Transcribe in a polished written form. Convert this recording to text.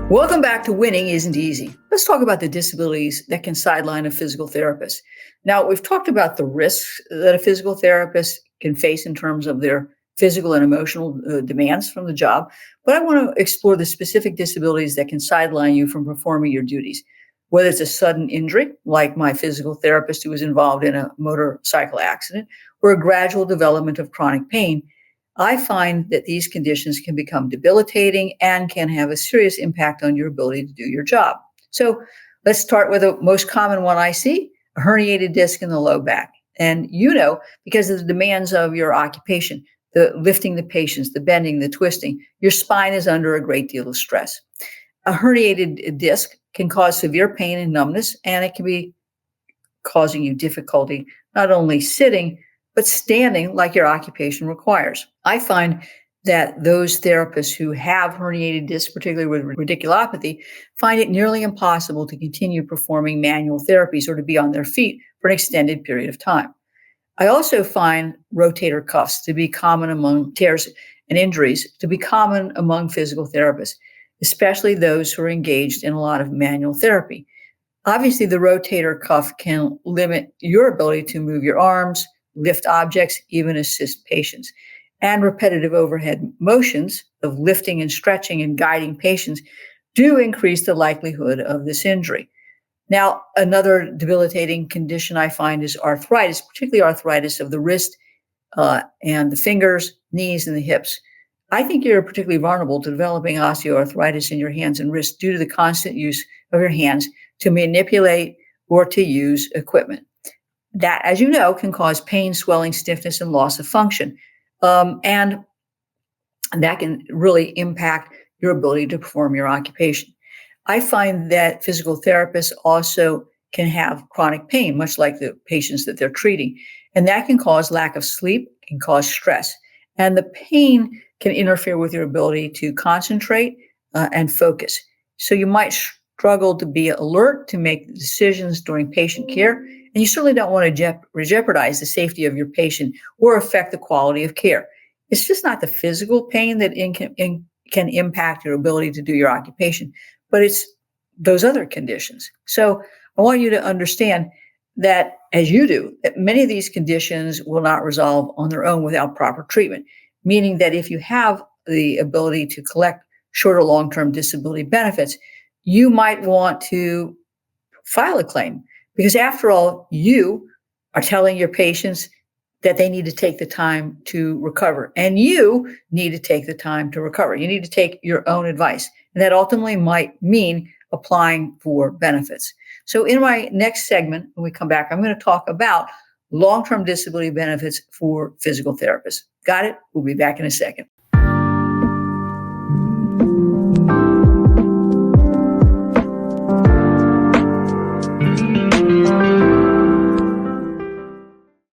Welcome back to Winning Isn't Easy. Let's talk about the disabilities that can sideline a physical therapist. Now, we've talked about the risks that a physical therapist can face in terms of their physical and emotional demands from the job, but I want to explore the specific disabilities that can sideline you from performing your duties. Whether it's a sudden injury, like my physical therapist who was involved in a motorcycle accident, or a gradual development of chronic pain, I find that these conditions can become debilitating and can have a serious impact on your ability to do your job. So let's start with the most common one I see, a herniated disc in the low back. And because of the demands of your occupation, the lifting the patients, the bending, the twisting, your spine is under a great deal of stress. A herniated disc can cause severe pain and numbness, and it can be causing you difficulty not only sitting, but standing like your occupation requires. I find that those therapists who have herniated discs, particularly with radiculopathy, find it nearly impossible to continue performing manual therapies or to be on their feet for an extended period of time. I also find rotator cuffs to be common among tears and injuries, to be common among physical therapists, especially those who are engaged in a lot of manual therapy. Obviously, the rotator cuff can limit your ability to move your arms, lift objects, even assist patients. And repetitive overhead motions of lifting and stretching and guiding patients do increase the likelihood of this injury. Now, another debilitating condition I find is arthritis, particularly arthritis of the wrist and the fingers, knees, and the hips. I think you're particularly vulnerable to developing osteoarthritis in your hands and wrists due to the constant use of your hands to manipulate or to use equipment. That, as you know, can cause pain, swelling, stiffness, and loss of function. And that can really impact your ability to perform your occupation. I find that physical therapists also can have chronic pain, much like the patients that they're treating. And that can cause lack of sleep, can cause stress. And the pain can interfere with your ability to concentrate and focus. So you might struggle to be alert, to make decisions during patient care, and you certainly don't want to jeopardize the safety of your patient or affect the quality of care. It's just not the physical pain that can impact your ability to do your occupation, but it's those other conditions. So I want you to understand that, as you do, that many of these conditions will not resolve on their own without proper treatment, meaning that if you have the ability to collect short or long-term disability benefits, you might want to file a claim because, after all, you are telling your patients that they need to take the time to recover, and you need to take the time to recover. You need to take your own advice, and that ultimately might mean applying for benefits. So in my next segment, when we come back, I'm going to talk about long-term disability benefits for physical therapists. Got it? We'll be back in a second.